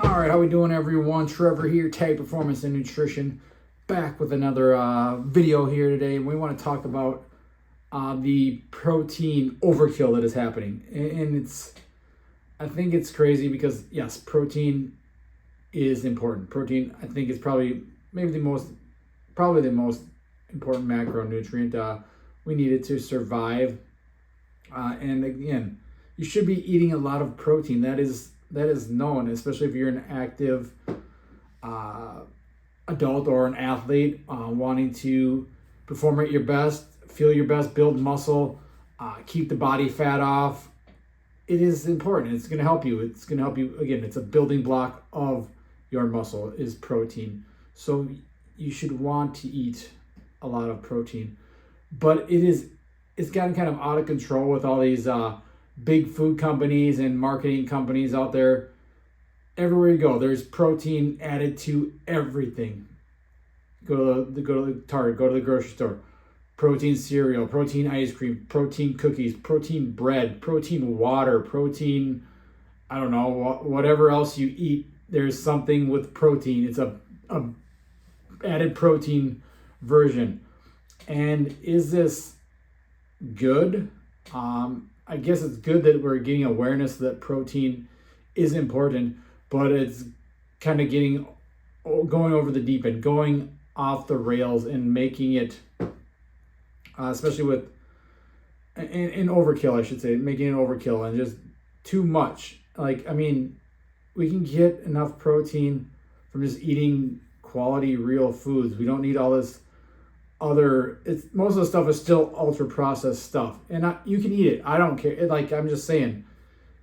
All right, how we doing, everyone? Trevor here, Tag Performance and Nutrition, back with another video here today. And we want to talk about the protein overkill that is happening. And I think it's crazy because, yes, protein is important. Protein, I think, is probably the most important macronutrient. We need it to survive. And again, you should be eating a lot of protein. That is known, especially if you're an active adult or an athlete wanting to perform at your best, feel your best, build muscle, keep the body fat off. It is important. It's going to help you. It's going to help you. Again, it's a building block of your muscle is protein. So you should want to eat a lot of protein. But it's gotten kind of out of control with all these big food companies and marketing companies out there. Everywhere you go, there's protein added to everything. Go to the Target, go to the grocery store. Protein cereal, protein ice cream, protein cookies, protein bread, protein water, protein, I don't know, whatever else you eat, there's something with protein. It's a added protein version. And is this good? I guess it's good that we're getting awareness that protein is important, but it's kind of going over the deep end, going off the rails and making it, especially with in overkill, I should say, making it overkill and just too much. Like, I mean, we can get enough protein from just eating quality, real foods. We don't need all this most of the stuff is still ultra processed stuff, and you can eat it. I don't care. I'm just saying,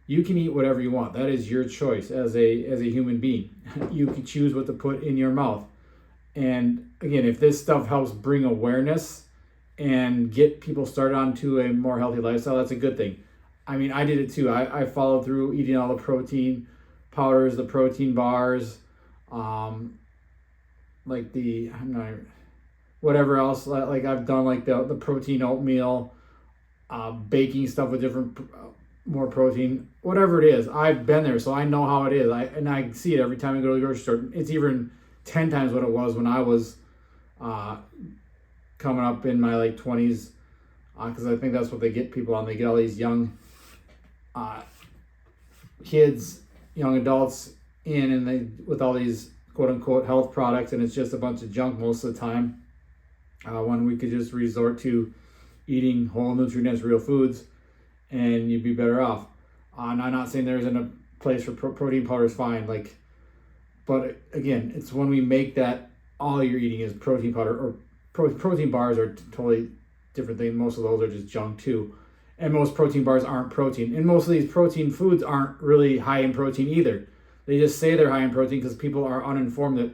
you can eat whatever you want. That is your choice as a human being. You can choose what to put in your mouth. And again, if this stuff helps bring awareness and get people started onto a more healthy lifestyle, that's a good thing. I mean, I did it too. I followed through eating all the protein powders, the protein bars, whatever else, like I've done, like the protein oatmeal, baking stuff with different more protein, whatever it is. I've been there, so I know how it is. I see it every time I go to the grocery store. It's even 10 times what it was when I was coming up in my 20s, because I think that's what they get people on. They get all these young kids, young adults in, and they with all these quote unquote health products, and it's just a bunch of junk most of the time. When we could just resort to eating whole, nutrient-dense, real foods, and you'd be better off. I'm not saying there isn't a place for protein powder is fine, but again, it's when we make that all you're eating is protein powder, or protein bars are totally different thing. Most of those are just junk too, and most protein bars aren't protein, and most of these protein foods aren't really high in protein either. They just say they're high in protein because people are uninformed that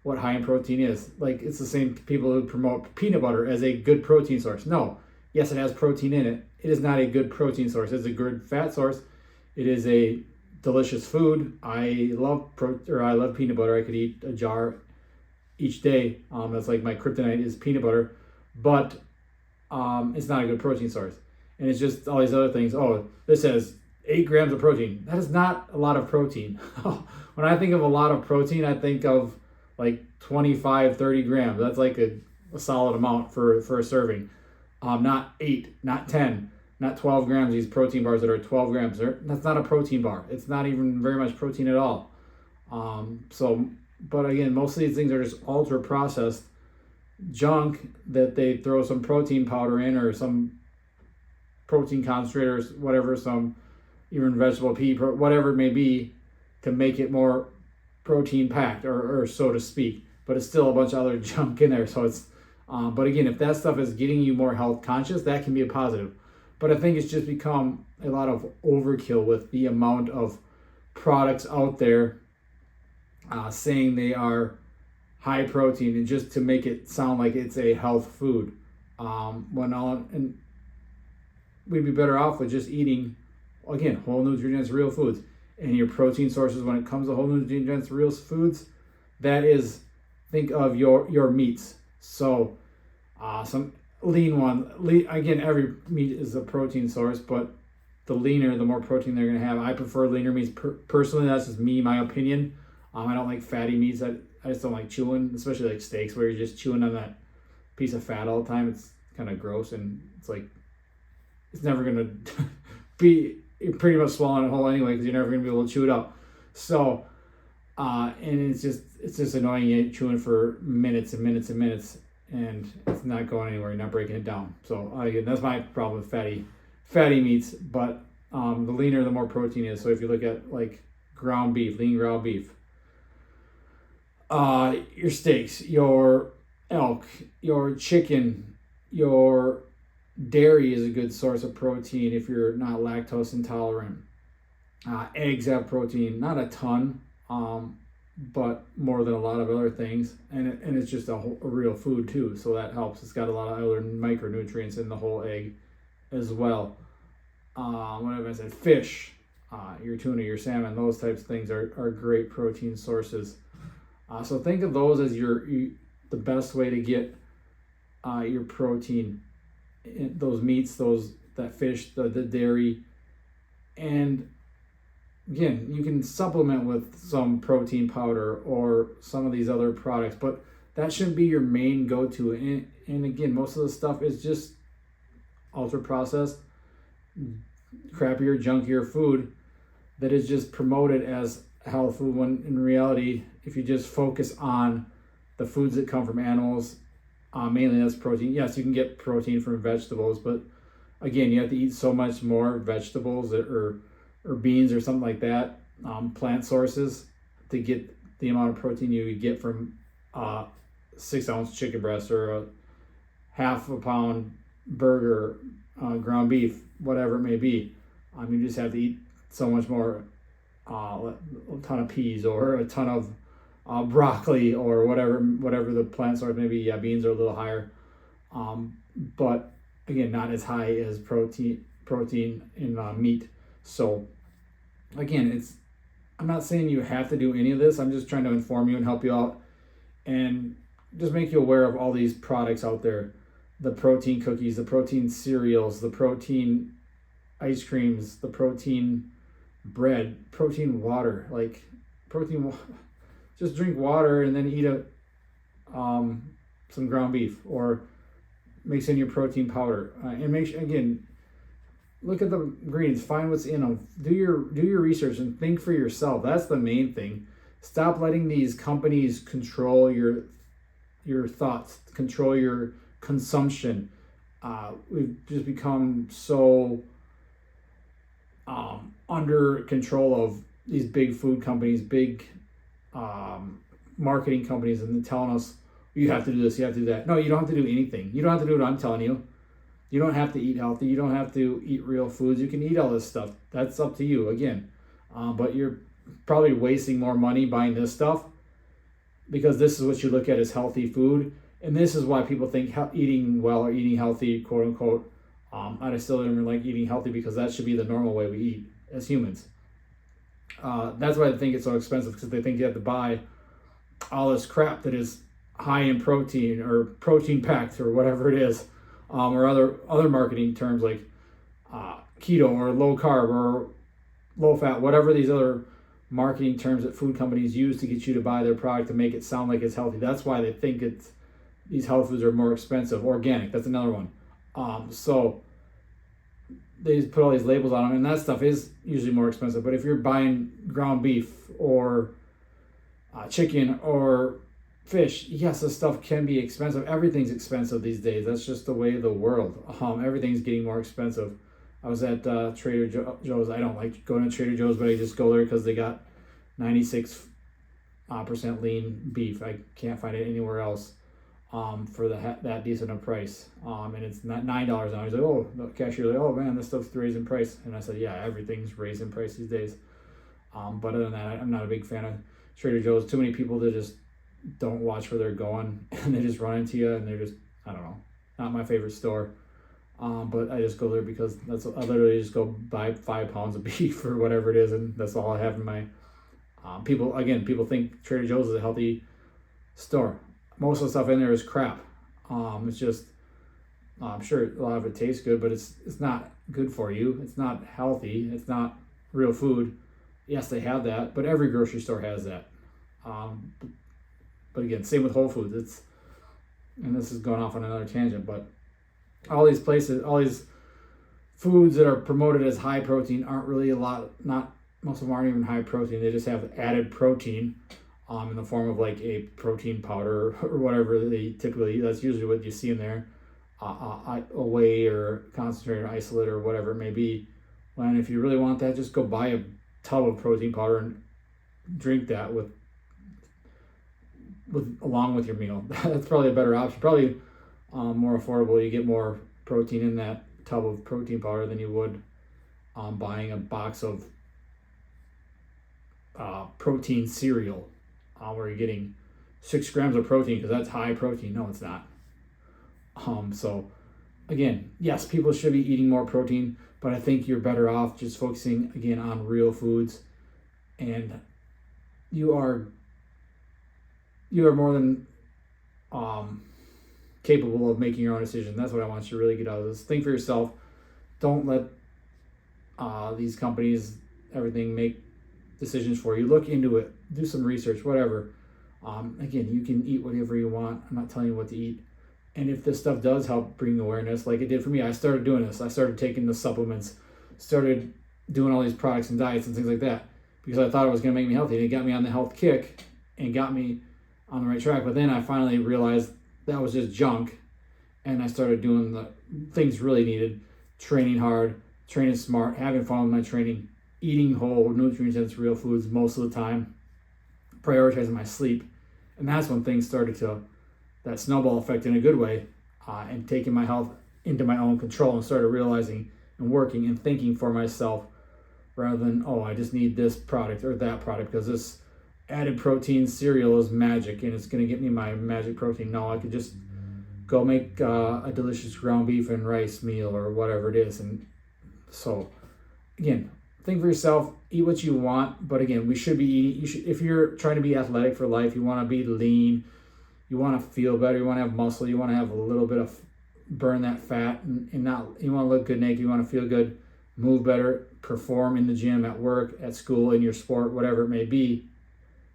what high in protein is. Like, it's the same people who promote peanut butter as a good protein source. No, yes, it has protein in it. It is not a good protein source. It's a good fat source. It is a delicious food. I love peanut butter. I could eat a jar each day. That's like my kryptonite is peanut butter, but it's not a good protein source. And it's just all these other things. Oh, this has 8 grams of protein. That is not a lot of protein. When I think of a lot of protein, I think of 25, 30 grams. That's like a solid amount for a serving. Not 8, not 10, not 12 grams. These protein bars that are 12 grams, that's not a protein bar. It's not even very much protein at all. But again, most of these things are just ultra processed junk that they throw some protein powder in, or some protein concentrate, or whatever, some even vegetable pea, whatever it may be, to make it more protein packed, or so to speak. But it's still a bunch of other junk in there. So it's but again, if that stuff is getting you more health conscious, that can be a positive. But I think it's just become a lot of overkill with the amount of products out there saying they are high protein, and just to make it sound like it's a health food, and we'd be better off with just eating, again, whole, nutrient-dense, real foods. And your protein sources, when it comes to whole, nutrient-dense, real foods, that is, think of your meats. So some lean one. Again, every meat is a protein source, but the leaner, the more protein they're going to have. I prefer leaner meats personally. That's just me, my opinion. I don't like fatty meats. I just don't like chewing, especially like steaks where you're just chewing on that piece of fat all the time. It's kind of gross, and it's like it's never gonna be, you're pretty much swallowing it whole anyway because you're never gonna be able to chew it up. So and it's just annoying. You chewing for minutes and minutes and minutes, and it's not going anywhere. You're not breaking it down. So again, that's my problem with fatty meats. But the leaner, the more protein is. So if you look at like ground beef, lean ground beef, your steaks, your elk, your chicken, your dairy is a good source of protein if you're not lactose intolerant. Eggs have protein, not a ton, but more than a lot of other things, and it's just a real food too, so that helps. It's got a lot of other micronutrients in the whole egg as well. What have I said? Fish, your tuna, your salmon, those types of things are great protein sources. So think of those as the best way to get your protein. Those meats, that fish, the dairy, and again, you can supplement with some protein powder or some of these other products, but that shouldn't be your main go-to. And again, most of the stuff is just ultra processed, crappier, junkier food that is just promoted as health food, when in reality, if you just focus on the foods that come from animals, mainly that's protein. Yes, you can get protein from vegetables, but again, you have to eat so much more vegetables or beans or something like that, plant sources, to get the amount of protein you would get from 6-ounce chicken breast or a half a pound burger, ground beef, whatever it may be. You just have to eat so much more, a ton of peas or a ton of broccoli or whatever the plant source may be. Yeah, beans are a little higher, but again, not as high as protein in meat. So again, I'm not saying you have to do any of this. I'm just trying to inform you and help you out and just make you aware of all these products out there. The protein cookies, the protein cereals, the protein ice creams, the protein bread, protein water, just drink water and then eat some ground beef, or mix in your protein powder, and make sure, again, look at the ingredients, find what's in them, do your research and think for yourself. That's the main thing. Stop letting these companies control your thoughts, control your consumption. We've just become so under control of these big food companies, big marketing companies, and they're telling us you have to do this, you have to do that. No, you don't have to do anything. You don't have to do what I'm telling you. You don't have to eat healthy. You don't have to eat real foods. You can eat all this stuff. That's up to you, again. But you're probably wasting more money buying this stuff, because this is what you look at as healthy food. And this is why people think eating well or eating healthy, quote unquote. I still don't like eating healthy, because that should be the normal way we eat as humans. That's why they think it's so expensive, because they think you have to buy all this crap that is high in protein or protein packed or whatever it is, or other marketing terms like keto or low carb or low fat, whatever these other marketing terms that food companies use to get you to buy their product to make it sound like it's healthy. That's why they think these health foods are more expensive. Organic, that's another one. So they just put all these labels on them, and that stuff is usually more expensive. But if you're buying ground beef or chicken or fish, yes, this stuff can be expensive. Everything's expensive these days. That's just the way of the world. Everything's getting more expensive. I was at Trader Joe's. I don't like going to Trader Joe's, but I just go there because they got 96% lean beef. I can't find it anywhere else for that decent a price. And it's not $9 now. He's like, oh, the cashier's like, oh man, this stuff's raising price. And I said, yeah, everything's raising price these days. But other than that, I'm not a big fan of Trader Joe's. Too many people that just don't watch where they're going, and they just run into you, and they're just, I don't know, not my favorite store. But I just go there because I literally just go buy 5 pounds of beef or whatever it is, and that's all I have in my people think Trader Joe's is a healthy store. Most of the stuff in there is crap. It's just, I'm sure a lot of it tastes good, but it's not good for you. It's not healthy. It's not real food. Yes, they have that, but every grocery store has that. But again, same with Whole Foods. And this is going off on another tangent, but all these places, all these foods that are promoted as high protein aren't really most of them aren't even high protein. They just have added protein in the form of like a protein powder or whatever they typically, that's usually what you see in there, a whey or concentrated isolate or whatever it may be. And if you really want that, just go buy a tub of protein powder and drink that along with your meal. That's probably a better option. Probably more affordable. You get more protein in that tub of protein powder than you would buying a box of protein cereal where you're getting 6 grams of protein because that's high protein. No, it's not. So again, yes, people should be eating more protein, but I think you're better off just focusing again on real foods, and you are more than capable of making your own decision. That's what I want you to really get out of this. Think for yourself. Don't let these companies, everything, make decisions for you. Look into it. Do some research, whatever. Again, you can eat whatever you want. I'm not telling you what to eat. And if this stuff does help bring awareness, like it did for me, I started doing this. I started taking the supplements, started doing all these products and diets and things like that because I thought it was going to make me healthy. And it got me on the health kick and got me on the right track. But then I finally realized that was just junk. And I started doing the things really needed: training hard, training smart, having fun with my training, eating whole, nutrient-dense, real foods most of the time, prioritizing my sleep. And that's when things started to, that snowball effect in a good way, and taking my health into my own control and started realizing and working and thinking for myself rather than, oh, I just need this product or that product because this added protein cereal is magic and it's going to get me my magic protein. No, I could just go make a delicious ground beef and rice meal or whatever it is. And so again, think for yourself, eat what you want. But again, we should be eating, if you're trying to be athletic for life, you want to be lean, you want to feel better, you want to have muscle, you want to have a little bit of burn that fat and not, you want to look good naked, you want to feel good, move better, perform in the gym, at work, at school, in your sport, whatever it may be,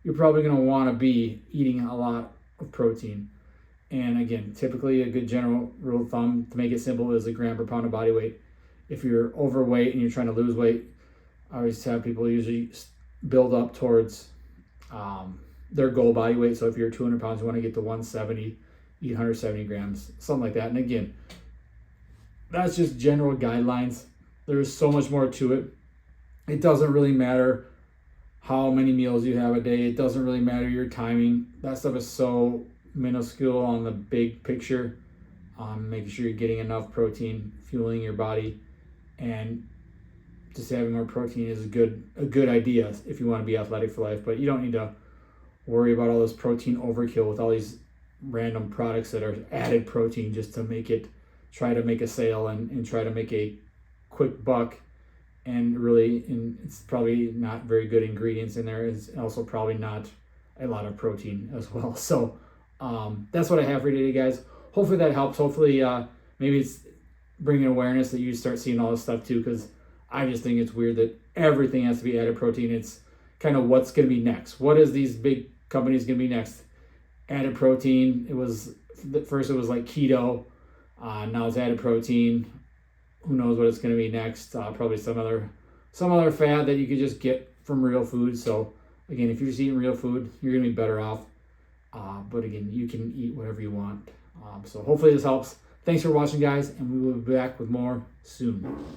you're probably going to want to be eating a lot of protein. And again, typically a good general rule of thumb to make it simple is a gram per pound of body weight. If you're overweight and you're trying to lose weight, I always have people usually build up towards their goal body weight. So if you're 200 pounds, you want to get to 170, eat 170 grams, something like that. And again, that's just general guidelines. There's so much more to it. It doesn't really matter how many meals you have a day. It doesn't really matter your timing. That stuff is so minuscule on the big picture. Making sure you're getting enough protein, fueling your body, and just having more protein is a good idea if you want to be athletic for life. But you don't need to worry about all this protein overkill with all these random products that are added protein just to try to make a sale and try to make a quick buck. And really, it's probably not very good ingredients in there. It's also probably not a lot of protein as well. So that's what I have for you today, guys. Hopefully that helps. Hopefully maybe it's bringing awareness that you start seeing all this stuff too, because I just think it's weird that everything has to be added protein. It's kind of what's going to be next. What is these big companies going to be next? Added protein. First it was like keto. Now it's added protein. Who knows what it's going to be next? Probably some other fad that you could just get from real food. So again, if you're just eating real food, you're going to be better off. But again, you can eat whatever you want. So hopefully this helps. Thanks for watching, guys, and we will be back with more soon.